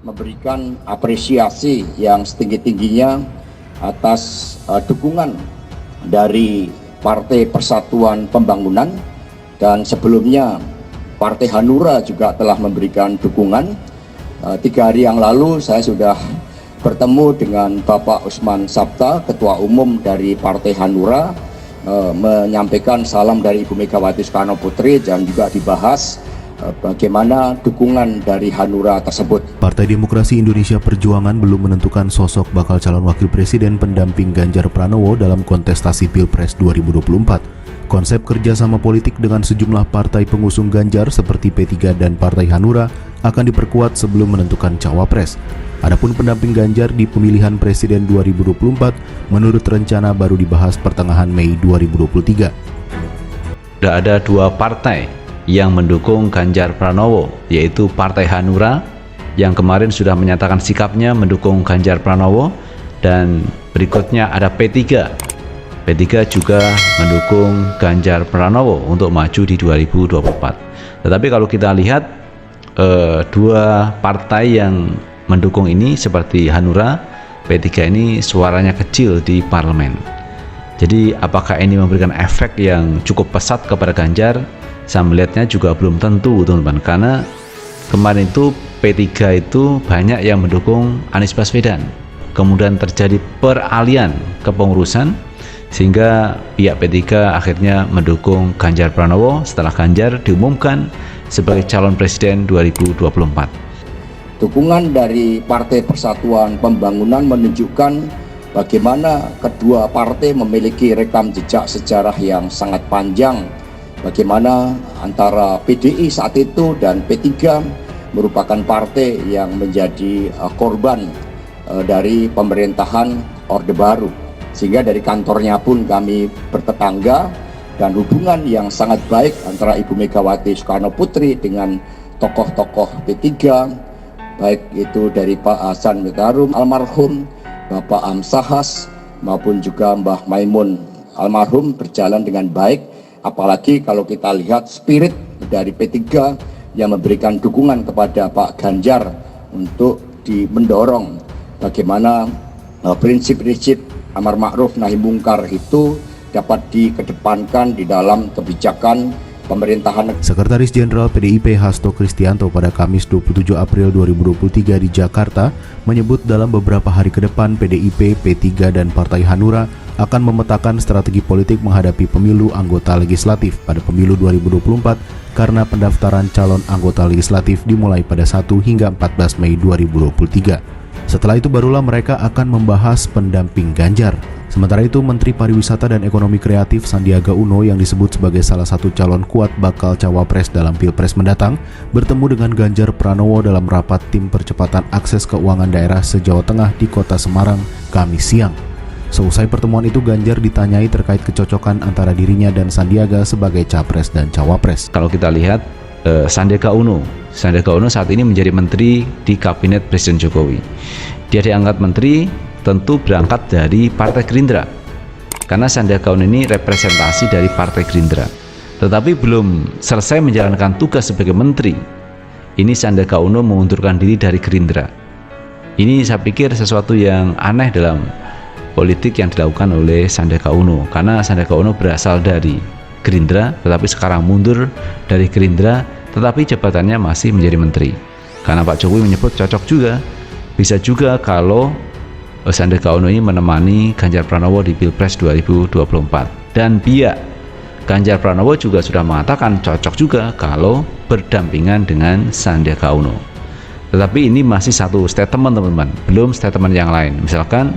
memberikan apresiasi yang setinggi-tingginya atas dukungan dari Partai Persatuan Pembangunan, dan sebelumnya Partai Hanura juga telah memberikan dukungan. 3 hari yang lalu saya sudah bertemu dengan Bapak Usman Sabta, Ketua Umum dari Partai Hanura, menyampaikan salam dari Ibu Megawati Soekarno Putri dan juga dibahas bagaimana dukungan dari Hanura tersebut. Partai Demokrasi Indonesia Perjuangan belum menentukan sosok bakal calon wakil presiden pendamping Ganjar Pranowo dalam kontestasi Pilpres 2024. Konsep kerjasama politik dengan sejumlah partai pengusung Ganjar seperti P3 dan Partai Hanura akan diperkuat sebelum menentukan cawapres. Adapun pendamping Ganjar di pemilihan presiden 2024 menurut rencana baru dibahas pertengahan Mei 2023. Sudah ada 2 partai yang mendukung Ganjar Pranowo, yaitu Partai Hanura yang kemarin sudah menyatakan sikapnya mendukung Ganjar Pranowo, dan berikutnya ada P3. P3 juga mendukung Ganjar Pranowo untuk maju di 2024. Tetapi kalau kita lihat 2 partai yang mendukung ini seperti Hanura, P3 ini suaranya kecil di parlemen. Jadi apakah ini memberikan efek yang cukup pesat kepada Ganjar? Saya melihatnya juga belum tentu, teman-teman, karena kemarin itu P3 itu banyak yang mendukung Anies Baswedan, kemudian terjadi peralihan kepengurusan sehingga pihak P3 akhirnya mendukung Ganjar Pranowo setelah Ganjar diumumkan sebagai calon presiden 2024. Dukungan dari Partai Persatuan Pembangunan menunjukkan bagaimana kedua partai memiliki rekam jejak sejarah yang sangat panjang. Bagaimana antara PDI saat itu dan P3 merupakan partai yang menjadi korban dari pemerintahan Orde Baru. Sehingga dari kantornya pun kami bertetangga, dan hubungan yang sangat baik antara Ibu Megawati Soekarno Putri dengan tokoh-tokoh P3, baik itu dari Pak Hasan Mutarum almarhum, Bapak Amsahas, maupun juga Mbah Maimun almarhum berjalan dengan baik. Apalagi kalau kita lihat spirit dari P3 yang memberikan dukungan kepada Pak Ganjar untuk mendorong bagaimana prinsip-prinsip amar ma'ruf nahi mungkar itu dapat dikedepankan di dalam kebijakan pemerintahan. Sekretaris Jenderal PDIP Hasto Kristianto pada Kamis 27 April 2023 di Jakarta menyebut dalam beberapa hari ke depan PDIP, P3 dan Partai Hanura akan memetakan strategi politik menghadapi pemilu anggota legislatif pada pemilu 2024 karena pendaftaran calon anggota legislatif dimulai pada 1 hingga 14 Mei 2023. Setelah itu barulah mereka akan membahas pendamping Ganjar. Sementara itu, Menteri Pariwisata dan Ekonomi Kreatif Sandiaga Uno yang disebut sebagai salah satu calon kuat bakal cawapres dalam Pilpres mendatang bertemu dengan Ganjar Pranowo dalam rapat tim percepatan akses keuangan daerah se-Jawa Tengah di Kota Semarang Kamis siang. Seusai pertemuan itu, Ganjar ditanyai terkait kecocokan antara dirinya dan Sandiaga sebagai capres dan cawapres. Kalau kita lihat Sandiaga Uno saat ini menjadi menteri di kabinet Presiden Jokowi. Dia diangkat menteri tentu berangkat dari Partai Gerindra, karena Sandiaga Uno ini representasi dari Partai Gerindra. Tetapi belum selesai menjalankan tugas sebagai menteri, ini Sandiaga Uno mengundurkan diri dari Gerindra. Ini saya pikir sesuatu yang aneh dalam politik yang dilakukan oleh Sandiaga Uno, karena Sandiaga Uno berasal dari Gerindra tetapi sekarang mundur dari Gerindra tetapi jabatannya masih menjadi menteri. Karena Pak Jokowi menyebut cocok juga, bisa juga kalau Sandiaga Uno ini menemani Ganjar Pranowo di Pilpres 2024. Dan pihak Ganjar Pranowo juga sudah mengatakan cocok juga kalau berdampingan dengan Sandiaga Uno. Tetapi ini masih satu statement, teman-teman, belum statement yang lain. Misalkan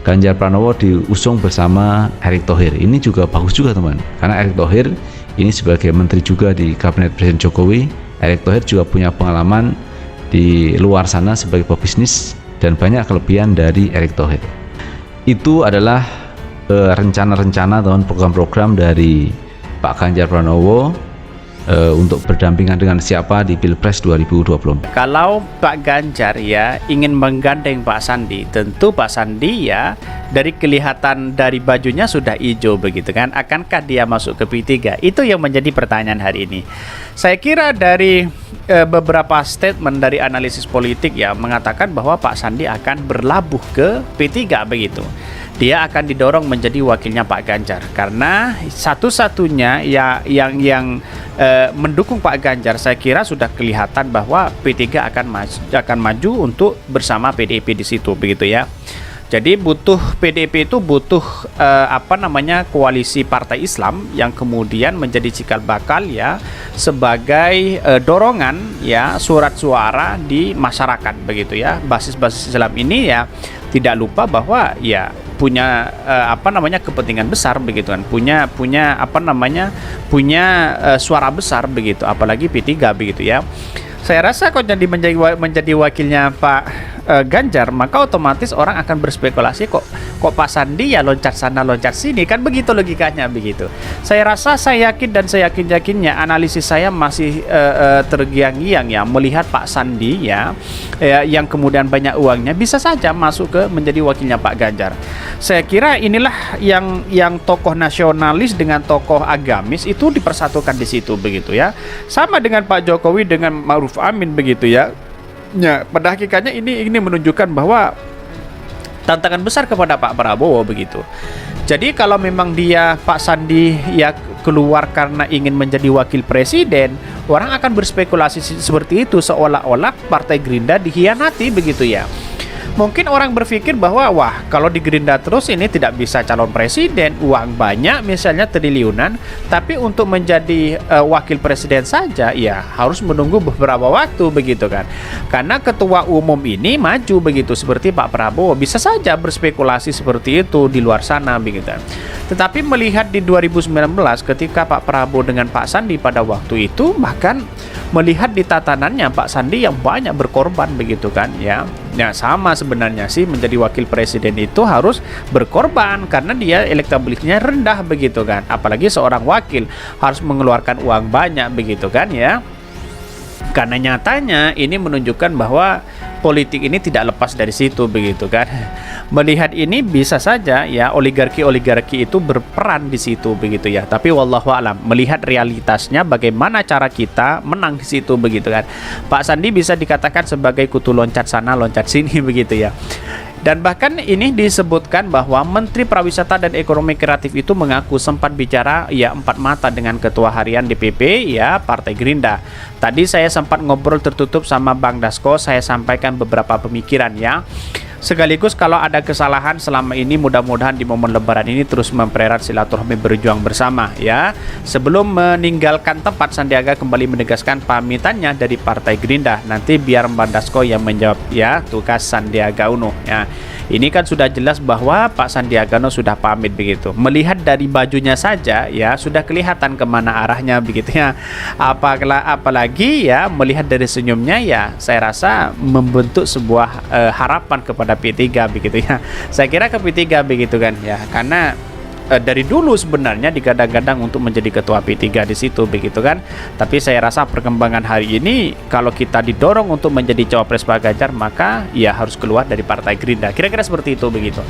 Ganjar Pranowo diusung bersama Erick Thohir, ini juga bagus juga, teman, karena Erick Thohir ini sebagai menteri juga di kabinet Presiden Jokowi. Erick Thohir juga punya pengalaman di luar sana sebagai pebisnis dan banyak kelebihan dari Erick Thohir. Itu adalah rencana-rencana atau program-program dari Pak Ganjar Pranowo untuk berdampingan dengan siapa di Pilpres 2024. Kalau Pak Ganjar ya ingin menggandeng Pak Sandi, tentu Pak Sandi ya dari kelihatan dari bajunya sudah hijau begitu kan. Akankah dia masuk ke P3? Itu yang menjadi pertanyaan hari ini. Saya kira dari beberapa statement dari analisis politik ya mengatakan bahwa Pak Sandi akan berlabuh ke P3 begitu. Dia akan didorong menjadi wakilnya Pak Ganjar karena satu-satunya ya yang mendukung Pak Ganjar, saya kira sudah kelihatan bahwa P3 akan maju untuk bersama PDIP di situ begitu ya. Jadi PDIP itu butuh koalisi partai Islam yang kemudian menjadi cikal bakal ya sebagai dorongan ya surat suara di masyarakat begitu ya. Basis-basis Islam ini ya tidak lupa bahwa ya punya kepentingan besar begitu kan, punya suara besar begitu, apalagi P3 begitu ya. Saya rasa kalau jadi menjadi wakilnya Pak Ganjar, maka otomatis orang akan berspekulasi kok Pak Sandi ya loncat sana loncat sini, kan begitu logikanya begitu. Saya rasa, saya yakin dan saya yakinnya analisis saya masih tergiang-giang ya melihat Pak Sandi ya yang kemudian banyak uangnya bisa saja masuk ke menjadi wakilnya Pak Ganjar. Saya kira inilah yang tokoh nasionalis dengan tokoh agamis itu dipersatukan di situ begitu ya. Sama dengan Pak Jokowi dengan Ma'ruf Amin begitu ya. Ya, pada hakikatnya ini menunjukkan bahwa tantangan besar kepada Pak Prabowo begitu. Jadi kalau memang Pak Sandi ya keluar karena ingin menjadi wakil presiden, orang akan berspekulasi seperti itu seolah-olah Partai Gerindra dikhianati begitu ya. Mungkin orang berpikir bahwa wah kalau di Gerindra terus ini tidak bisa calon presiden, uang banyak misalnya triliunan, tapi untuk menjadi wakil presiden saja ya harus menunggu beberapa waktu begitu kan. Karena ketua umum ini maju begitu seperti Pak Prabowo, bisa saja berspekulasi seperti itu di luar sana begitu. Tetapi melihat di 2019 ketika Pak Prabowo dengan Pak Sandi pada waktu itu, bahkan melihat di tatanannya Pak Sandi yang banyak berkorban begitu kan ya. Ya sama sebenarnya sih menjadi wakil presiden itu harus berkorban karena dia elektabilitasnya rendah begitu kan. Apalagi seorang wakil harus mengeluarkan uang banyak begitu kan ya. Karena nyatanya ini menunjukkan bahwa politik ini tidak lepas dari situ begitu kan. Melihat ini bisa saja ya oligarki itu berperan di situ begitu ya. Tapi wallahu alam, melihat realitasnya bagaimana cara kita menang di situ begitu kan. Pak Sandi bisa dikatakan sebagai kutu loncat sana loncat sini begitu ya. Dan bahkan ini disebutkan bahwa Menteri Pariwisata dan Ekonomi Kreatif itu mengaku sempat bicara ya empat mata dengan Ketua Harian DPP ya Partai Gerindra. Tadi saya sempat ngobrol tertutup sama Bang Dasko, saya sampaikan beberapa pemikiran ya. Sekaligus kalau ada kesalahan selama ini mudah-mudahan di momen lebaran ini terus mempererat silaturahmi berjuang bersama ya. Sebelum meninggalkan tempat, Sandiaga kembali menegaskan pamitannya dari Partai Gerindra. Nanti biar Mbak Dasko yang menjawab ya tugas Sandiaga Uno ya. Ini kan sudah jelas bahwa Pak Sandiaga Uno sudah pamit begitu. Melihat dari bajunya saja ya sudah kelihatan kemana arahnya begitu ya. Apalagi ya melihat dari senyumnya ya saya rasa membentuk sebuah harapan kepada P3 begitu ya. Saya kira ke P3 begitu kan ya. Karena dari dulu sebenarnya digadang-gadang untuk menjadi ketua P3 di situ begitu kan. Tapi saya rasa perkembangan hari ini kalau kita didorong untuk menjadi cawapres Pak Ganjar maka ya harus keluar dari Partai Gerindra. Kira-kira seperti itu begitu.